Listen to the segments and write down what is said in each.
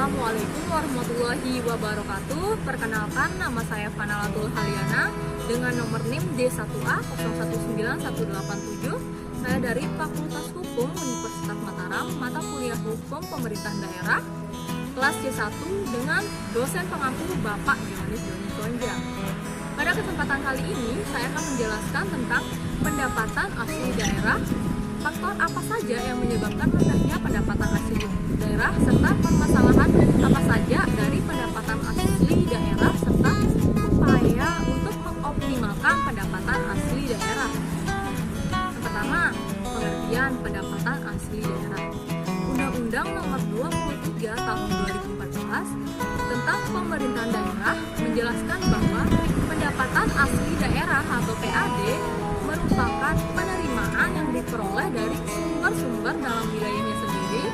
Assalamualaikum warahmatullahi wabarakatuh. Perkenalkan, nama saya Fanalatul Haliana dengan nomor NIM D1A 019187. Saya dari Fakultas Hukum Universitas Mataram, mata kuliah Hukum Pemerintahan Daerah, kelas C1 dengan dosen pengampu Bapak Yohanes Doni Gonja. Pada kesempatan kali ini, saya akan menjelaskan tentang pendapatan asli daerah, faktor apa saja yang menyebabkan rendahnya pendapatan asli daerah, serta permasalahan apa saja dari pendapatan asli daerah, serta upaya untuk mengoptimalkan pendapatan asli daerah. Yang pertama, pengertian pendapatan asli daerah. Undang-Undang Nomor 23 Tahun 2014 tentang Pemerintahan Daerah menjelaskan bahwa pendapatan asli daerah atau PAD merupakan penerimaan yang diperoleh dari sumber-sumber dalam wilayahnya sendiri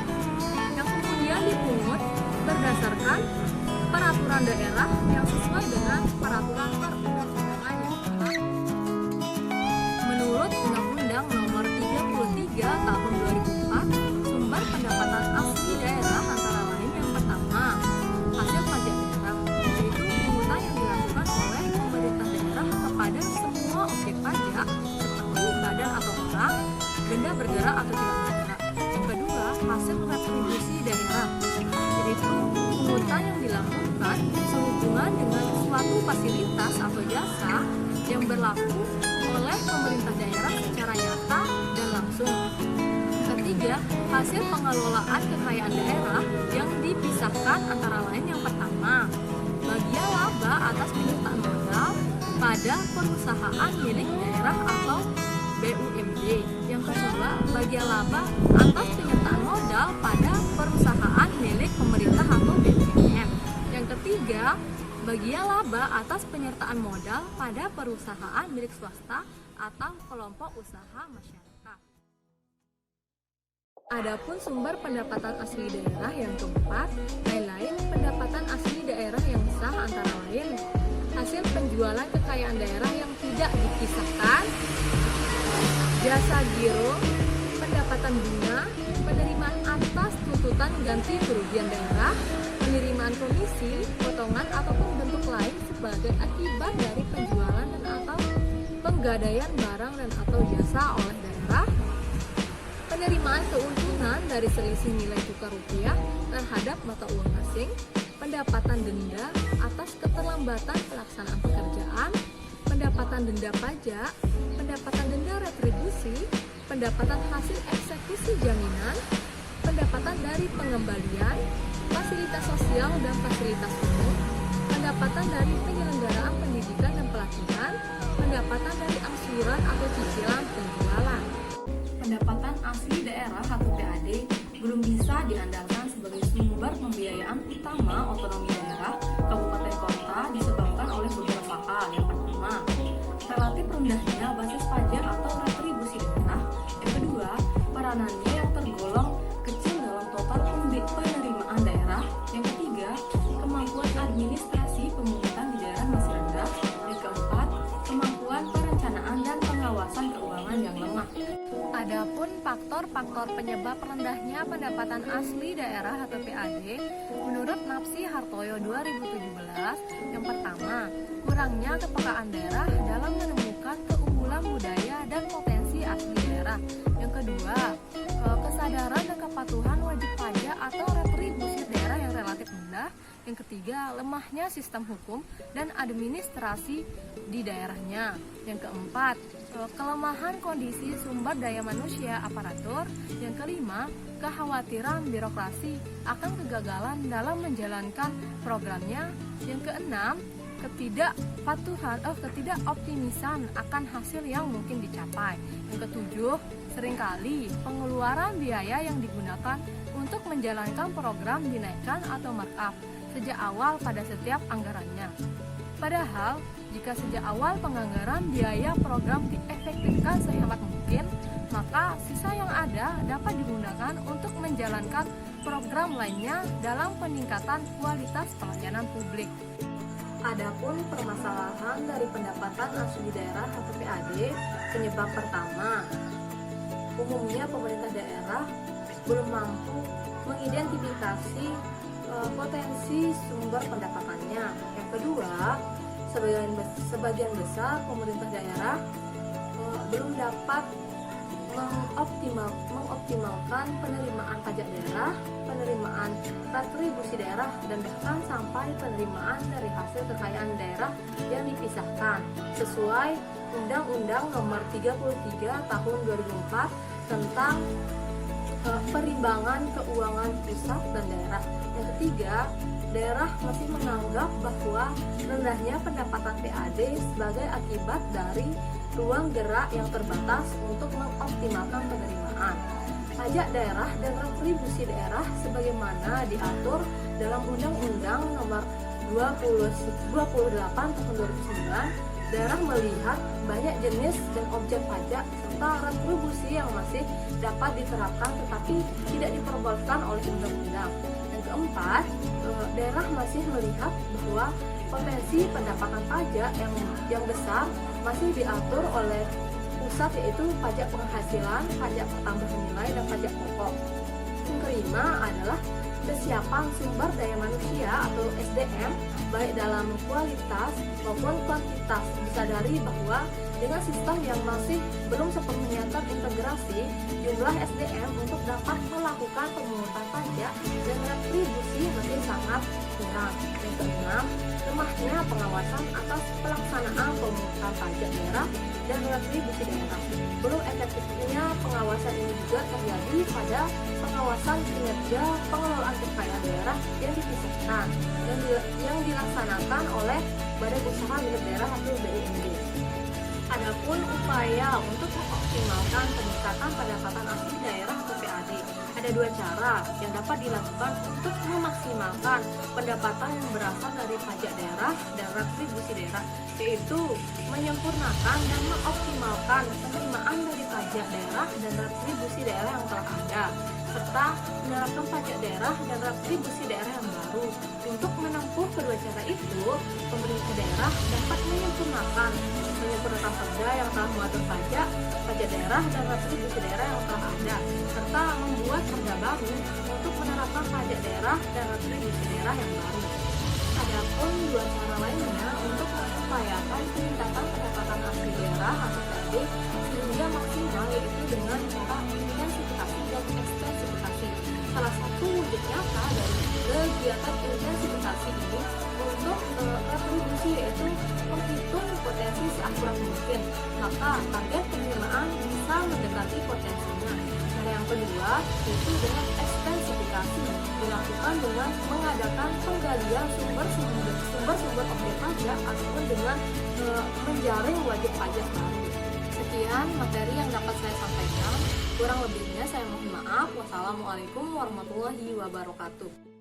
yang kemudian dipungut berdasarkan peraturan daerah yang sesuai dengan peraturan perundang-undangan yang berlaku. Menurut Undang-Undang Nomor 33 Tahun 2004, sumber pendapatan asli daerah antara lain yang pertama, hasil pajak daerah, yaitu pungutan yang dilakukan oleh pemerintah daerah kepada semua objek pajak seperti badan atau orang, benda bergerak atau tidak bergerak. Yang kedua, hasil retribusi daerah, yaitu pungutan yang dilakukan sehubungan dengan suatu fasilitas atau jasa yang berlaku oleh pemerintah daerah secara nyata dan langsung. Ketiga, hasil pengelolaan kekayaan daerah yang dipisahkan antara lain yang pertama, bagian laba atas penyertaan modal pada perusahaan milik daerah atau BUMD. Yang kedua, bagian laba atas penyertaan modal pada perusahaan milik pemerintah atau BUMN. Yang ketiga, bagian laba atas penyertaan modal pada perusahaan milik swasta atau kelompok usaha masyarakat. Adapun sumber pendapatan asli daerah yang keempat, lain-lain pendapatan asli daerah yang sah antara lain hasil penjualan kekayaan daerah yang tidak dipisahkan, jasa giro, pendapatan bunga, penerimaan atas tuntutan ganti kerugian daerah, penerimaan komisi, potongan ataupun bentuk lain sebagai akibat dari penjualan dan atau penggadaian barang dan atau jasa oleh daerah, penerimaan keuntungan dari selisih nilai tukar rupiah terhadap mata uang asing, pendapatan denda atas keterlambatan pelaksanaan pekerjaan, pendapatan denda pajak, pendapatan denda retribusi, pendapatan hasil eksekusi jaminan, pendapatan dari pengembalian, fasilitas sosial dan fasilitas umum, pendapatan dari penyelenggaraan pendidikan dan pelatihan, pendapatan dari angsuran atau cicilan penjualan. Pendapatan asli daerah atau PAD belum bisa diandalkan sebagai sumber pembiayaan utama otonomi daerah kabupaten kota disebabkan oleh beberapa hal. Yang pertama, relatif rendahnya basis pajak atau retribusi daerah. Yang kedua, peranannya yang tergolong kecil dalam total penerimaan daerah. Yang ketiga, kemampuan administrasi pemungutan di daerah masih rendah. Yang keempat, kemampuan perencanaan dan pengawasan keuangan yang lemah. Adapun faktor-faktor penyebab rendahnya pendapatan asli daerah atau PAD menurut Napsi Hartoyo 2017, yang pertama, kurangnya kepekaan daerah dalam menemukan keunggulan budaya dan potensi asli daerah. Yang kedua, kesadaran dan kepatuhan wajib pajak atau retribusi daerah yang relatif rendah. Yang ketiga, lemahnya sistem hukum dan administrasi di daerahnya. Yang keempat, kelemahan kondisi sumber daya manusia aparatur. Yang kelima, kekhawatiran birokrasi akan kegagalan dalam menjalankan programnya. Yang keenam, ketidakoptimisan akan hasil yang mungkin dicapai. Yang ketujuh, seringkali pengeluaran biaya yang digunakan untuk menjalankan program dinaikkan atau markup sejak awal pada setiap anggarannya. Padahal, jika sejak awal penganggaran biaya program diefektifkan sehemat mungkin, maka sisa yang ada dapat digunakan untuk menjalankan program lainnya dalam peningkatan kualitas pelayanan publik. Adapun permasalahan dari pendapatan asli daerah atau PAD, penyebab pertama, umumnya pemerintah daerah belum mampu mengidentifikasi potensi sumber pendapatannya. Yang kedua, sebagian besar pemerintah daerah belum dapat mengoptimalkan penerimaan pajak daerah, penerimaan retribusi daerah, dan bahkan sampai penerimaan dari hasil kekayaan daerah yang dipisahkan sesuai Undang-Undang Nomor 33 Tahun 2004 tentang perimbangan keuangan pusat dan daerah. Yang ketiga, daerah masih menganggap bahwa rendahnya pendapatan PAD sebagai akibat dari ruang gerak yang terbatas untuk mengoptimalkan penerimaan pajak daerah dan retribusi daerah sebagaimana diatur dalam Undang-Undang Nomor 28 Tahun 2009. Daerah melihat banyak jenis dan objek pajak serta retribusi yang masih dapat diterapkan tetapi tidak diperbolehkan oleh undang-undang. Yang keempat, daerah masih melihat bahwa potensi pendapatan pajak yang besar masih diatur oleh pusat, yaitu pajak penghasilan, pajak pertambahan nilai, dan pajak pokok. Yang kelima adalah kesiapan sumber daya manusia atau SDM baik dalam kualitas maupun kuantitas. Disadari bahwa dengan sistem yang masih belum sepenuhnya terintegrasi, jumlah SDM untuk dapat melakukan pemungutan pajak dan retribusi masih sangat kurang. Yang keenam, lemahnya pengawasan atas pelaksanaan pemungutan pajak daerah dan retribusi daerah. Belum efektifnya pengawasan ini juga terjadi pada pengawasan kinerja pengelolaan kekayaan daerah yang dipisahkan yang dilaksanakan oleh Badan Usaha Milik Daerah atau BUMD. Adapun upaya untuk mengoptimalkan peningkatan pendapatan asli daerah atau PAD, ada dua cara yang dapat dilakukan untuk memaksimalkan pendapatan yang berasal dari pajak daerah dan retribusi daerah, yaitu menyempurnakan dan mengoptimalkan penerimaan dari pajak daerah dan retribusi daerah yang telah ada, serta menerapkan pajak daerah dan retribusi daerah yang baru. Untuk menempuh kedua cara itu, pemerintah daerah dapat menyempurnakan perda yang telah mengatur pajak daerah dan retribusi daerah yang telah ada, serta membuat perda baru untuk menerapkan pajak daerah dan retribusi daerah yang baru. Adapun dua cara lainnya untuk mengupayakan peningkatan pendapatan asli daerah atau PAD sehingga maksimal, yaitu dengan cara intensifikasi dan ekstensifikasi. Salah satu wujud nyata dari kegiatan intensifikasi ini untuk retribusi yaitu menghitung potensi seakurat mungkin, maka target penerimaan bisa mendekati potensinya. Cara yang kedua yaitu dengan ekstensifikasi, dilakukan dengan mengadakan penggalian sumber-sumber objek pajak ataupun dengan menjaring wajib pajak baru. Sekian materi yang dapat saya sampaikan. Kurang lebihnya saya mohon maaf. Wassalamualaikum warahmatullahi wabarakatuh.